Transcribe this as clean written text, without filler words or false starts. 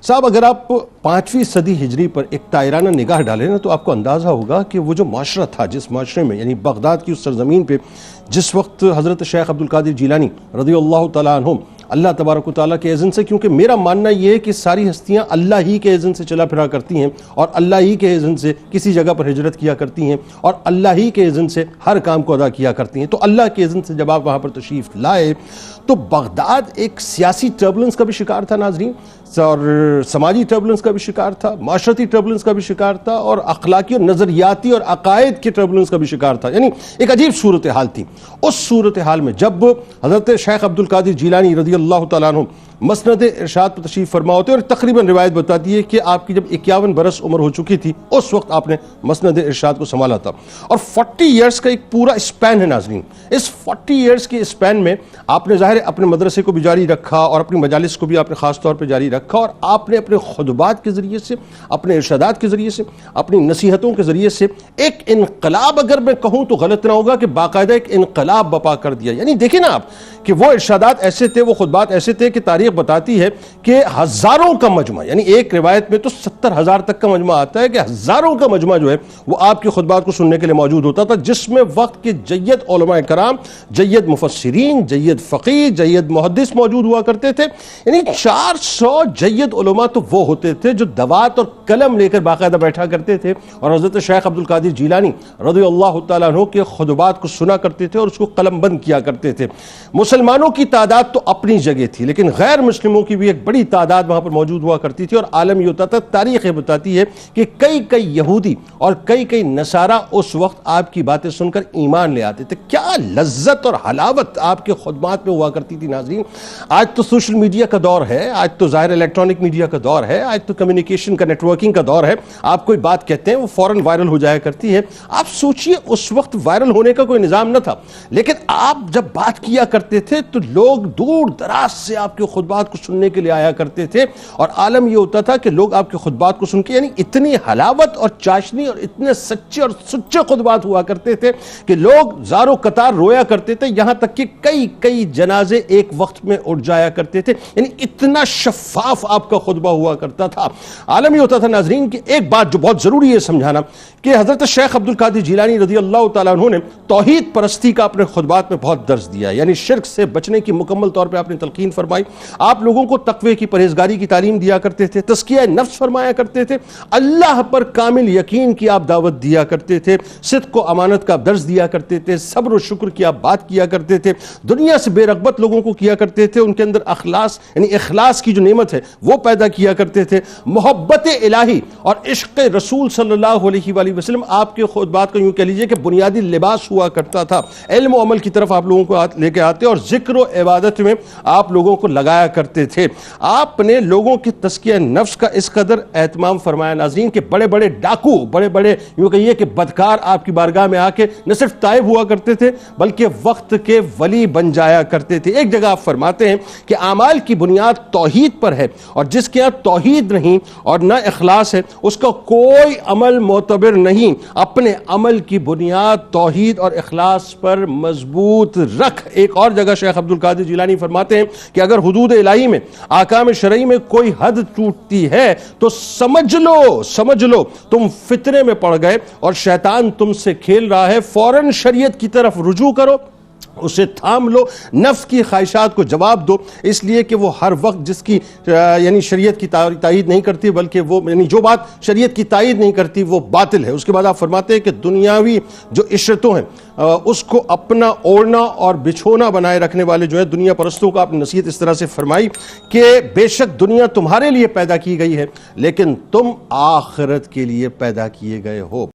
صاحب اگر آپ 5ویں صدی ہجری پر ایک طائرانہ نگاہ ڈالیں نا تو آپ کو اندازہ ہوگا کہ وہ جو معاشرہ تھا، جس معاشرے میں یعنی بغداد کی اس سرزمین پہ جس وقت حضرت شیخ عبدالقادر جیلانی رضی اللہ تعالیٰ عنہم اللہ تبارک و تعالیٰ کے اذن سے، کیونکہ میرا ماننا یہ ہے کہ ساری ہستیاں اللہ ہی کے اذن سے چلا پھرا کرتی ہیں اور اللہ ہی کے اذن سے کسی جگہ پر ہجرت کیا کرتی ہیں اور اللہ ہی کے اذن سے ہر کام کو ادا کیا کرتی ہیں، تو اللہ کے اذن سے جب آپ وہاں پر تشریف لائے تو بغداد ایک سیاسی ٹربلنس کا بھی شکار تھا ناظرین، اور سماجی ٹربلنس کا بھی شکار تھا، معاشرتی ٹربلنس کا بھی شکار تھا، اور اخلاقی اور نظریاتی اور عقائد کے ٹربلنس کا بھی شکار تھا، یعنی ایک عجیب صورتحال تھی۔ اس صورتحال میں جب حضرت شیخ عبدالقادر جیلانی رضی اللہ تعالیٰ عنہ مسند ارشاد پر تشریف فرما ہوتے، اور تقریباً روایت بتاتی ہے کہ آپ کی جب 51 برس عمر ہو چکی تھی اس وقت آپ نے مسند ارشاد کو سنبھالا تھا، اور 40 ایئرز کا ایک پورا اسپین ہے ناظرین۔ اس 40 ایئرز کے اسپین میں آپ نے ظاہر اپنے مدرسے کو بھی جاری رکھا اور اپنی مجالس کو بھی آپ نے خاص طور پہ جاری رکھا، اور آپ نے اپنے خطبات کے ذریعے سے، اپنے ارشادات کے ذریعے سے، اپنی نصیحتوں کے ذریعے سے ایک انقلاب، اگر میں کہوں تو غلط نہ ہوگا، کہ باقاعدہ ایک انقلاب بپا کر دیا۔ یعنی دیکھیں نا آپ کہ وہ ارشادات ایسے تھے، وہ خطبات ایسے تھے کہ تاریخ بتاتی ہے کہ ہزاروں کا مجمع، یعنی ایک روایت میں تو 70,000 تک کا مجمع آتا ہے کہ ہزاروں کا مجمع جو ہے وہ آپ کی خطبات کو سننے کے لیے موجود ہوتا تھا، جس میں وقت کے جید علماء کرام، جید مفسرین، جید فقیہ، جید محدث موجود ہوا کرتے تھے۔ یعنی 400 جید علماء تو وہ ہوتے تھے جو دوات اور قلم لے کر باقاعدہ بیٹھا کرتے تھے اور حضرت شیخ عبدالقادر جیلانی رضی اللہ تعالیٰ عنہ کے خطبات کو سنا کرتے تھے اور اس کو قلم بند کیا کرتے تھے۔ مسلمانوں کی تعداد تو اپنی جگہ تھی، لیکن غیر مسلموں کی بھی ایک بڑی تعداد وہاں پر موجود ہوا کرتی تھی، اور عالم یہ ہوتا تھا، تاریخ یہ بتاتی ہے کہ کئی یہودی اور کئی نصارہ اس وقت آپ کی باتیں سن کر ایمان لے آتے تھے۔ کیا لذت اور حلاوت آپ کے خطبات میں ہوا کرتی تھی ناظرین۔ آج تو سوشل میڈیا کا دور ہے، آج تو ظاہر الیکٹرانک میڈیا کا دور ہے، آج تو کمیونیکیشن کا، نیٹ ورکنگ کا دور ہے، آپ کوئی بات کہتے ہیں وہ فوراً وائرل ہو جایا کرتی ہے۔ آپ سوچئے اس وقت وائرل ہونے کا کوئی نظام نہ تھا، لیکن آپ جب بات کیا کرتے تھے تو لوگ دور دراز سے آپ کے خطبات کو سننے کے لیے آیا کرتے تھے، اور عالم یہ ہوتا تھا کہ لوگ آپ کے خطبات کو سن کے، یعنی اتنی حلاوت اور چاشنی اور اتنے سچے اور سچے خطبات ہوا کرتے تھے کہ لوگ زارو قطار رویا کرتے تھے، یہاں تک کہ کئی جنازے ایک وقت میں اٹھ جایا کرتے تھے، یعنی اتنا شفاف آپ کا خطبہ ہوا کرتا تھا۔ عالم یہ ہوتا تھا ناظرین کہ ایک بات جو بہت ضروری ہے سمجھانا، کہ حضرت شیخ عبدالقادر جیلانی رضی اللہ تعالیٰ عنہ نے توحید پرستی کا اپنے خطبات میں بہت درس دیا، یعنی شرک سے بچنے کی مکمل طور پہ آپ نے تلقین فرمائی۔ آپ لوگوں کو تقوی کی، پرہیزگاری کی تعلیم دیا کرتے تھے، تزکیہ نفس فرمایا کرتے تھے، اللہ پر کامل یقین کی آپ دعوت دیا کرتے تھے، صدق و امانت کا درس دیا کرتے تھے، صبر و شکر کی آپ بات کیا کرتے تھے، دنیا سے بے رغبت لوگوں کو کیا کرتے تھے، ان کے اندر اخلاص یعنی اخلاص کی جو نعمت ہے وہ پیدا کیا کرتے تھے، محبت الہی اور عشق رسول صلی اللہ علیہ وآلہ وسلم آپ کے خطبات کا یوں کہہ لیجئے کہ بنیادی لباس ہوا کرتا تھا۔ علم و عمل کی طرف آپ لوگوں کو لے کے آتے اور ذکر و عبادت میں آپ لوگوں کو لگایا کرتے تھے۔ آپ نے لوگوں کی تزکیہ نفس کا اس قدر اہتمام فرمایا ناظرین کہ بڑے ڈاکو، بڑے یوں کہیے کہ بدکار آپ کی بارگاہ میں آ کے نہ صرف تائب ہوا کرتے تھے بلکہ وقت کے ولی بن جایا کرتے تھے۔ ایک جگہ آپ فرماتے ہیں کہ اعمال کی بنیاد توحید پر ہے، اور جس کے ہاں توحید نہیں اور نہ اخلاص ہے اس کا کوئی عمل معتبر نہیں۔ اپنے عمل کی بنیاد توحید اور اخلاص پر مضبوط رکھ۔ ایک اور جگہ شیخ عبدالقادر جیلانی فرماتے ہیں کہ اگر حدود الہی میں، احکام شرعی میں کوئی حد ٹوٹتی ہے تو سمجھ لو تم فتنے میں پڑ گئے اور شیطان تم سے کھیل رہا ہے، فوراً شریعت کی طرف رجوع کرو، اسے تھام لو، نفس کی خواہشات کو جواب دو، اس لیے کہ وہ ہر وقت جس کی یعنی شریعت کی تائید نہیں کرتی، بلکہ وہ یعنی جو بات شریعت کی تائید نہیں کرتی وہ باطل ہے۔ اس کے بعد آپ فرماتے ہیں کہ دنیاوی جو عشرتوں ہیں اس کو اپنا اوڑھنا اور بچھونا بنائے رکھنے والے جو ہے دنیا پرستوں کا آپ نے نصیحت اس طرح سے فرمائی کہ بے شک دنیا تمہارے لیے پیدا کی گئی ہے لیکن تم آخرت کے لیے پیدا کیے گئے ہو۔